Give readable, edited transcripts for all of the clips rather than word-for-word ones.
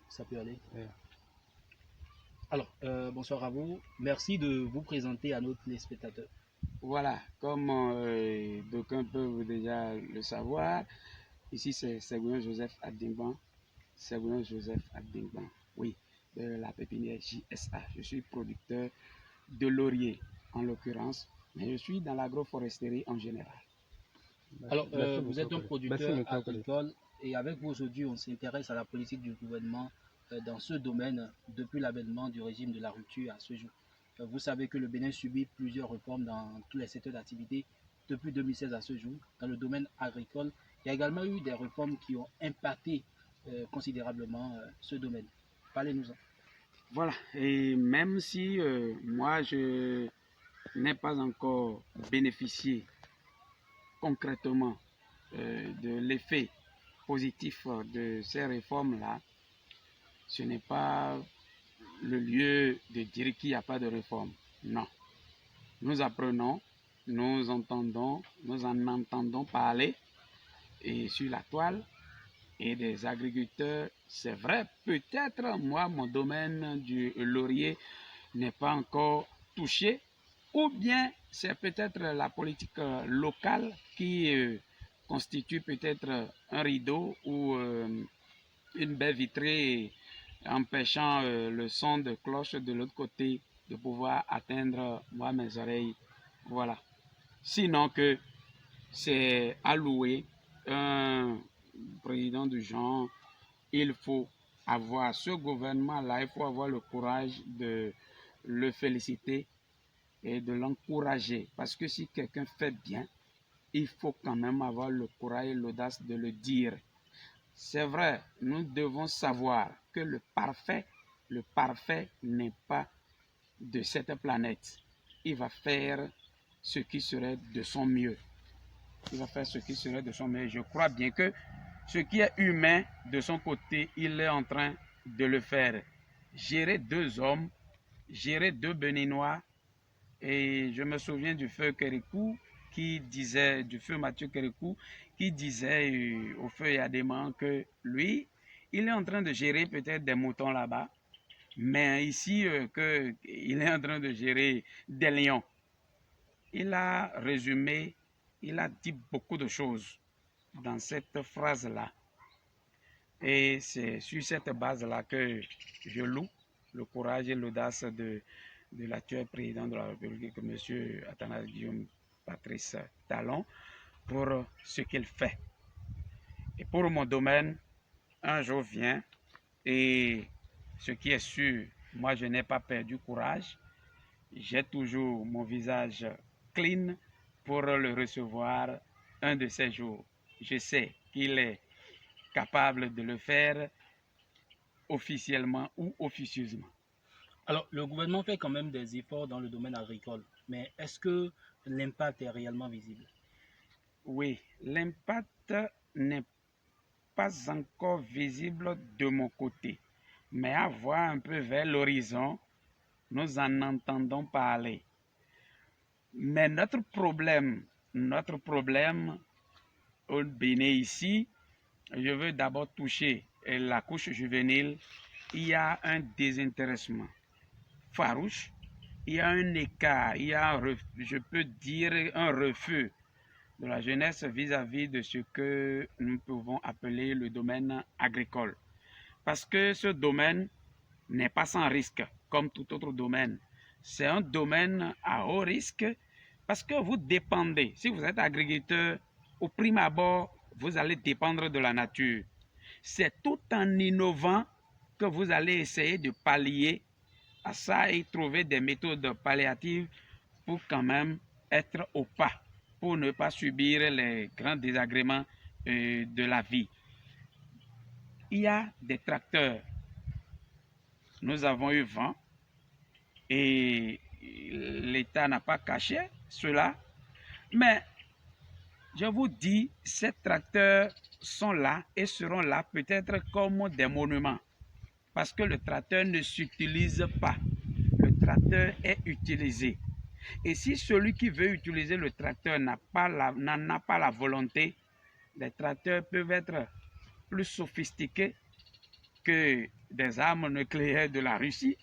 Ça peut aller. Ouais. Alors, bonsoir à vous. Merci de vous présenter à nos téléspectateurs. Voilà, comme d'aucuns peuvent déjà le savoir, ici c'est Ségouin Joseph Adingban. Ségouin Joseph Adingban, oui, de la pépinière JSA. Je suis producteur de laurier en l'occurrence, mais je suis dans l'agroforesterie en général. Alors, Merci vous beaucoup, êtes un collègue. Merci, producteur mon cher collègue. agricole et avec vous aujourd'hui, on s'intéresse à la politique du gouvernement dans ce domaine depuis l'avènement du régime de la rupture à ce jour. Vous savez que le Bénin subit plusieurs réformes dans tous les secteurs d'activité depuis 2016 à ce jour. Dans le domaine agricole, il y a également eu des réformes qui ont impacté considérablement ce domaine. Parlez-nous-en. Voilà, et même si moi je n'ai pas encore bénéficié concrètement de l'effet positif de ces réformes-là, ce n'est pas le lieu de dire qu'il n'y a pas de réforme. Non. Nous apprenons, nous entendons, nous en entendons parler et sur la toile et des agriculteurs. C'est vrai, peut-être moi, mon domaine du laurier n'est pas encore touché, ou bien c'est peut-être la politique locale qui constitue peut-être un rideau ou une baie vitrée empêchant le son de cloche de l'autre côté de pouvoir atteindre moi mes oreilles. Voilà. Sinon que c'est alloué un président du genre, il faut avoir ce gouvernement-là, il faut avoir le courage de le féliciter et de l'encourager. Parce que si quelqu'un fait bien, il faut quand même avoir le courage et l'audace de le dire. C'est vrai, nous devons savoir que le parfait n'est pas de cette planète. Il va faire ce qui serait de son mieux. Il va faire ce qui serait de son mieux. Je crois bien que ce qui est humain de son côté, il est en train de le faire. Gérer deux hommes, gérer deux Béninois, et je me souviens du feu Kérékou qui disait, du feu Mathieu Kérékou, qui disait au feu Yadéman que lui, il est en train de gérer peut-être des moutons là-bas, mais ici, il est en train de gérer des lions. Il a résumé, il a dit beaucoup de choses dans cette phrase-là. Et c'est sur cette base-là que je loue le courage et l'audace de l'actuel président de la République, M. Athanase Guillaume Patrice Talon, pour ce qu'il fait. Et pour mon domaine, un jour vient et ce qui est sûr, moi je n'ai pas perdu courage. J'ai toujours mon visage clean pour le recevoir un de ces jours. Je sais qu'il est capable de le faire officiellement ou officieusement. Alors, le gouvernement fait quand même des efforts dans le domaine agricole, mais est-ce que l'impact est réellement visible? Oui, l'impact n'est pas encore visible de mon côté, mais à voir un peu vers l'horizon, nous en entendons parler. Mais notre problème au Bénin ici, je veux d'abord toucher la couche juvénile. Il y a un désintéressement farouche, il y a un écart, il y a, je peux dire, un refus de la jeunesse vis-à-vis de ce que nous pouvons appeler le domaine agricole. Parce que ce domaine n'est pas sans risque, comme tout autre domaine. C'est un domaine à haut risque parce que vous dépendez. Si vous êtes agriculteur, au prime abord, vous allez dépendre de la nature. C'est tout en innovant que vous allez essayer de pallier à ça et trouver des méthodes palliatives pour quand même être au pas, pour ne pas subir les grands désagréments de la vie. Il y a des tracteurs. Nous avons eu vent et l'État n'a pas caché cela. Mais je vous dis, ces tracteurs sont là et seront là peut-être comme des monuments. Parce que le tracteur ne s'utilise pas. Le tracteur est utilisé. Et si celui qui veut utiliser le tracteur n'en a pas la volonté, les tracteurs peuvent être plus sophistiqués que des armes nucléaires de la Russie,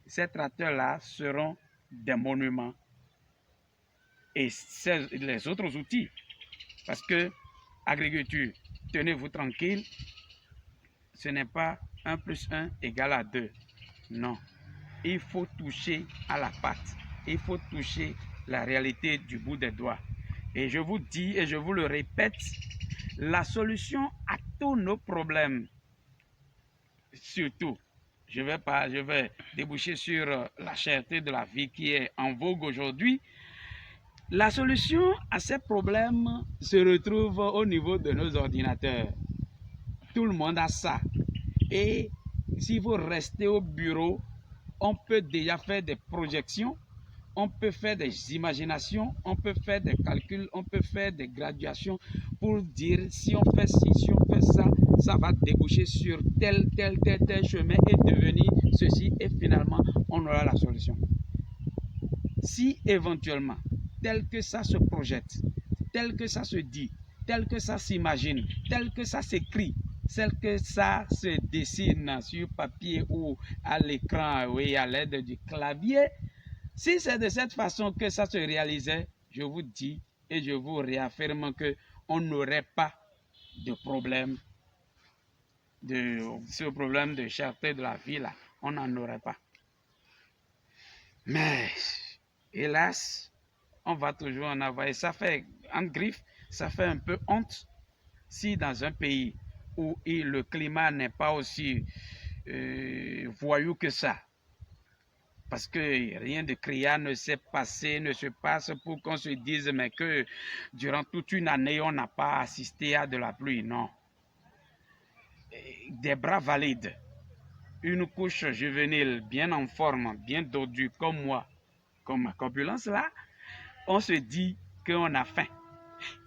ces tracteurs-là seront des monuments. Et les autres outils, parce que agriculture, tenez-vous tranquille, ce n'est pas 1 plus 1 égale 2. Non, il faut toucher à la pâte, il faut toucher la réalité du bout des doigts. Et je vous dis et je vous le répète, la solution à tous nos problèmes, surtout, je vais déboucher sur la cherté de la vie qui est en vogue aujourd'hui. La solution à ces problèmes se retrouve au niveau de nos ordinateurs. Tout le monde a ça. Et si vous restez au bureau, on peut déjà faire des projections, on peut faire des imaginations, on peut faire des calculs, on peut faire des graduations pour dire si on fait ci, si on fait ça, ça va déboucher sur tel chemin et devenir ceci et finalement on aura la solution. Si éventuellement, tel que ça se projette, tel que ça se dit, tel que ça s'imagine, tel que ça s'écrit, tel que ça se dessine sur papier ou à l'écran, oui, à l'aide du clavier, si c'est de cette façon que ça se réalisait, je vous dis et je vous réaffirme qu'on n'aurait pas de problème, ce problème de cherté de la vie là, on n'en aurait pas. Mais, hélas, on va toujours en avoir. Et ça fait, en griffe, ça fait un peu honte si dans un pays où le climat n'est pas aussi voyou que ça, parce que rien de criard ne se passe pour qu'on se dise mais que durant toute une année, on n'a pas assisté à de la pluie. Non. Des bras valides, une couche juvénile bien en forme, bien dodue comme moi, comme ma corpulence là, on se dit qu'on a faim.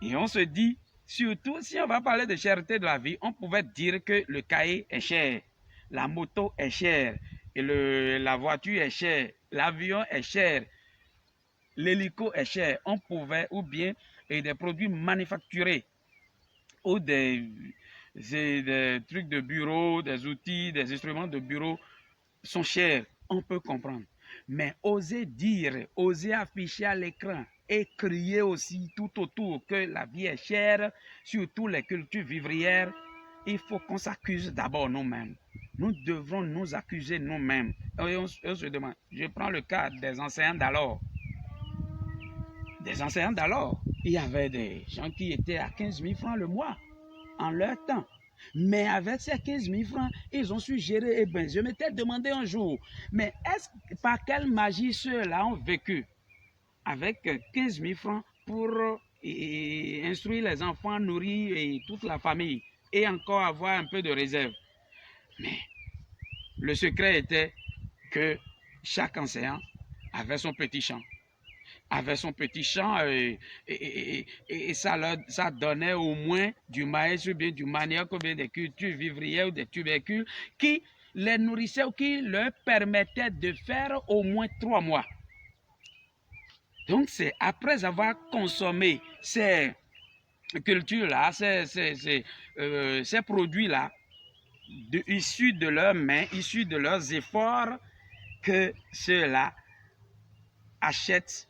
Et on se dit, surtout si on va parler de cherté de la vie, on pouvait dire que le cahier est cher, la moto est chère, et la voiture est chère, l'avion est cher, l'hélico est cher. On pouvait, ou bien des produits manufacturés, ou des trucs de bureau, des outils, des instruments de bureau sont chers. On peut comprendre. Mais oser dire, oser afficher à l'écran et crier aussi tout autour que la vie est chère, surtout les cultures vivrières, il faut qu'on s'accuse d'abord nous-mêmes. Nous devrons nous accuser nous-mêmes. Et on se demande, je prends le cas des enseignants d'alors. Des enseignants d'alors, il y avait des gens qui étaient à 15 000 francs le mois en leur temps. Mais avec ces 15 000 francs, ils ont su gérer. Eh bien, je m'étais demandé un jour, mais par quelle magie ceux-là ont vécu avec 15 000 francs pour instruire les enfants, nourrir et toute la famille et encore avoir un peu de réserve? Mais le secret était que chaque enseignant avait son petit champ. Et ça donnait au moins du maïs ou bien du manioc ou bien des cultures vivrières ou des tubercules qui les nourrissaient ou qui leur permettaient de faire au moins 3 mois. Donc c'est après avoir consommé ces cultures-là, ces produits-là, issus de leurs mains, issus de leurs efforts, que ceux-là achètent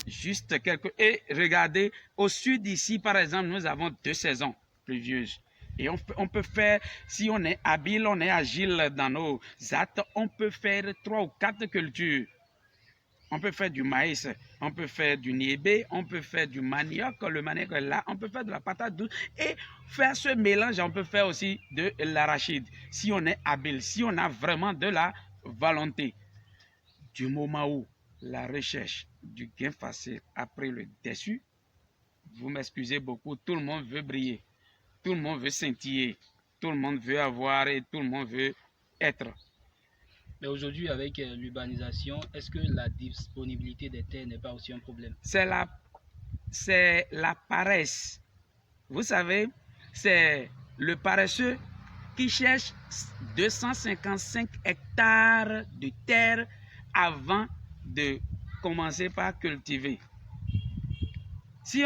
juste quelques... Et regardez, au sud ici, par exemple, nous avons 2 saisons pluvieuses. Et on peut faire, si on est habile, on est agile dans nos actes, on peut faire 3 ou 4 cultures. On peut faire du maïs, on peut faire du niébé, on peut faire du manioc, le manioc est là, on peut faire de la patate douce et faire ce mélange, on peut faire aussi de l'arachide. Si on est habile, si on a vraiment de la volonté. Du moment où la recherche du gain facile après le déçu, vous m'excusez beaucoup, tout le monde veut briller, tout le monde veut scintiller, tout le monde veut avoir et tout le monde veut être. Mais aujourd'hui, avec l'urbanisation, est-ce que la disponibilité des terres n'est pas aussi un problème? C'est la paresse. Vous savez, c'est le paresseux qui cherche 255 hectares de terre avant de commencer par cultiver. Si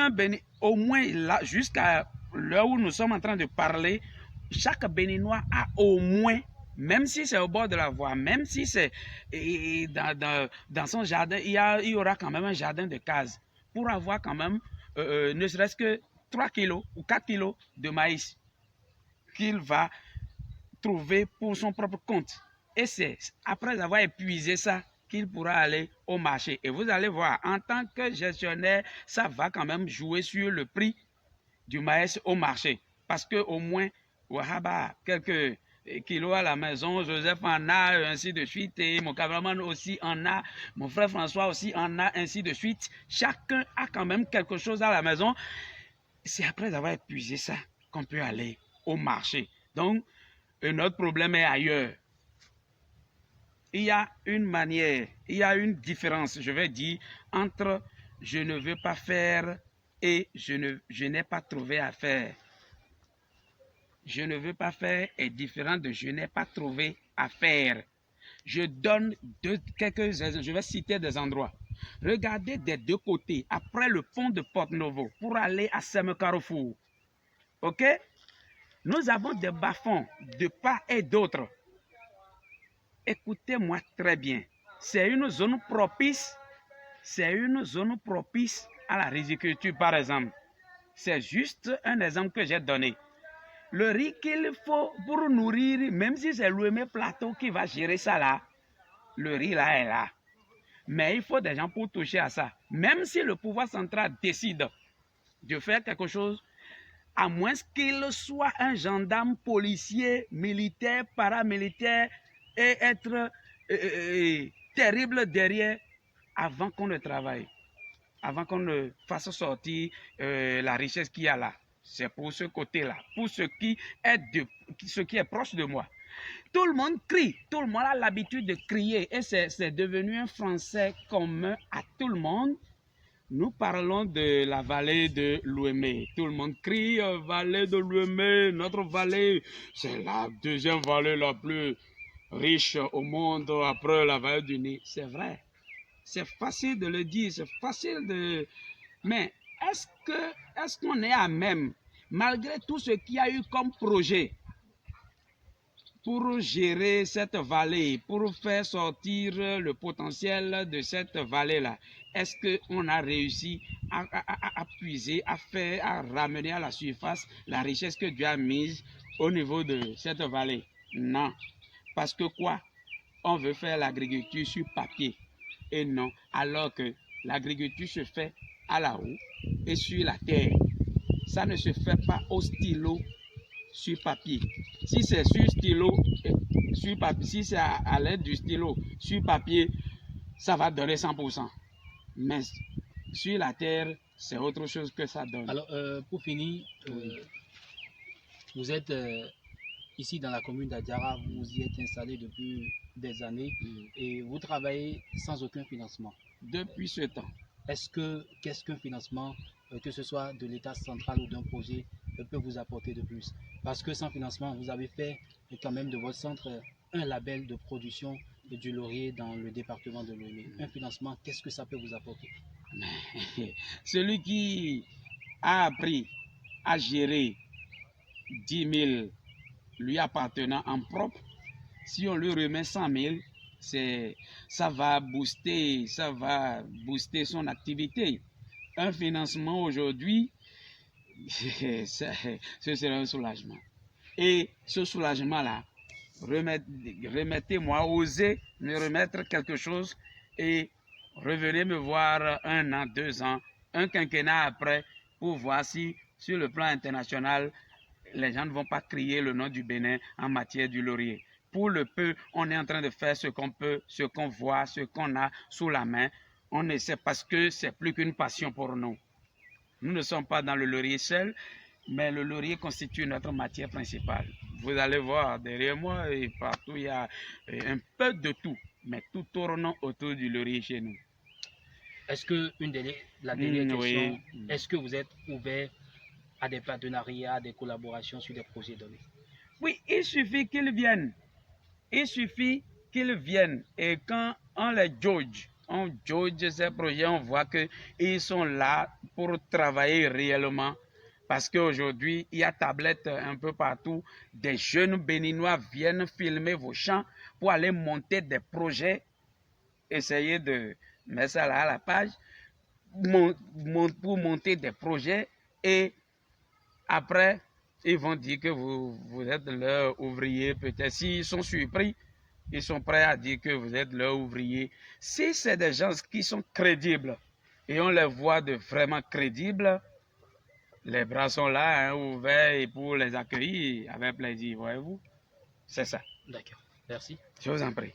au moins là, jusqu'à l'heure où nous sommes en train de parler, chaque Béninois a au moins, même si c'est au bord de la voie, même si c'est dans son jardin, il y aura quand même un jardin de cases pour avoir quand même ne serait-ce que 3 kilos ou 4 kilos de maïs qu'il va trouver pour son propre compte. Et c'est après avoir épuisé ça qu'il pourra aller au marché. Et vous allez voir, en tant que gestionnaire, ça va quand même jouer sur le prix du maïs au marché. Parce qu'au moins, Wahaba, quelques kilos à la maison, Joseph en a, ainsi de suite, et mon cameraman aussi en a, mon frère François aussi en a, ainsi de suite. Chacun a quand même quelque chose à la maison. C'est après avoir épuisé ça qu'on peut aller au marché. Donc, notre problème est ailleurs. Il y a une manière, il y a une différence, je vais dire, entre je ne veux pas faire et je n'ai pas trouvé à faire. Je ne veux pas faire est différent de je n'ai pas trouvé à faire. Je donne quelques exemples, je vais citer des endroits. Regardez des deux côtés, après le pont de Porte-Novo, pour aller à Seme-Carrefour. Ok? Nous avons des bas-fonds de part et d'autre. Écoutez-moi très bien. C'est une zone propice. C'est une zone propice à la riziculture, par exemple. C'est juste un exemple que j'ai donné. Le riz qu'il faut pour nourrir, même si c'est l'OME Plateau qui va gérer ça là, le riz là est là. Mais il faut des gens pour toucher à ça. Même si le pouvoir central décide de faire quelque chose, à moins qu'il soit un gendarme, policier, militaire, paramilitaire et être terrible derrière avant qu'on ne travaille, avant qu'on ne fasse sortir la richesse qu'il y a là. C'est pour ce côté-là, pour ce qui est proche de moi. Tout le monde crie, tout le monde a l'habitude de crier et c'est devenu un français commun à tout le monde. Nous parlons de la vallée de l'Ouémé. Tout le monde crie vallée de l'Ouémé, notre vallée, c'est la deuxième vallée la plus riche au monde après la vallée du Nil. C'est vrai. C'est facile de le dire, c'est facile de... Mais est-ce qu'on est à même, malgré tout ce qu'il y a eu comme projet, pour gérer cette vallée, pour faire sortir le potentiel de cette vallée-là, est-ce qu'on a réussi à puiser, à ramener à la surface la richesse que Dieu a mise au niveau de cette vallée? Non. Parce que quoi? On veut faire l'agriculture sur papier. Et non, alors que l'agriculture se fait à la roue et sur la terre. Ça ne se fait pas au stylo sur papier. Si c'est sur stylo, sur papier, si c'est à l'aide du stylo sur papier, ça va donner 100%. Mais sur la terre, c'est autre chose que ça donne. Alors, pour finir, vous êtes ici dans la commune d'Adiara, vous y êtes installé depuis des années et vous travaillez sans aucun financement. Depuis ce temps. Qu'est-ce qu'un financement, que ce soit de l'État central ou d'un projet, peut vous apporter de plus? Parce que sans financement, vous avez fait quand même de votre centre un label de production du laurier dans le département de l'Ouémé. Un financement, qu'est-ce que ça peut vous apporter? Celui qui a appris à gérer 10 000 lui appartenant en propre, si on lui remet 100 000, ça va booster son activité. Un financement aujourd'hui, ce serait un soulagement. Et ce soulagement-là, remettez-moi, osez me remettre quelque chose et revenez me voir 1 an, 2 ans, un quinquennat après pour voir si sur le plan international, les gens ne vont pas crier le nom du Bénin en matière du laurier. Pour le peu, on est en train de faire ce qu'on peut, ce qu'on voit, ce qu'on a sous la main. On essaie parce que c'est plus qu'une passion pour nous. Nous ne sommes pas dans le laurier seul, mais le laurier constitue notre matière principale. Vous allez voir derrière moi et partout, il y a un peu de tout, mais tout tourne autour du laurier chez nous. Est-ce que la dernière question, est-ce que vous êtes ouvert à des partenariats, à des collaborations sur des projets donnés? Oui, il suffit qu'ils viennent. Il suffit qu'ils viennent. Et quand on les jauge, on jauge ces projets, on voit qu'ils sont là pour travailler réellement Parce qu'aujourd'hui, il y a tablette un peu partout. Des jeunes béninois viennent filmer vos champs pour aller monter des projets. Essayez de mettre ça là à la page. Pour monter des projets. Et après, ils vont dire que vous êtes leur ouvrier. Peut-être s'ils sont surpris, ils sont prêts à dire que vous êtes leur ouvrier. Si c'est des gens qui sont crédibles et on les voit de vraiment crédibles, les bras sont là, hein, ouverts, et pour les accueillir avec plaisir, voyez-vous. C'est ça. D'accord. Merci. Je vous en prie.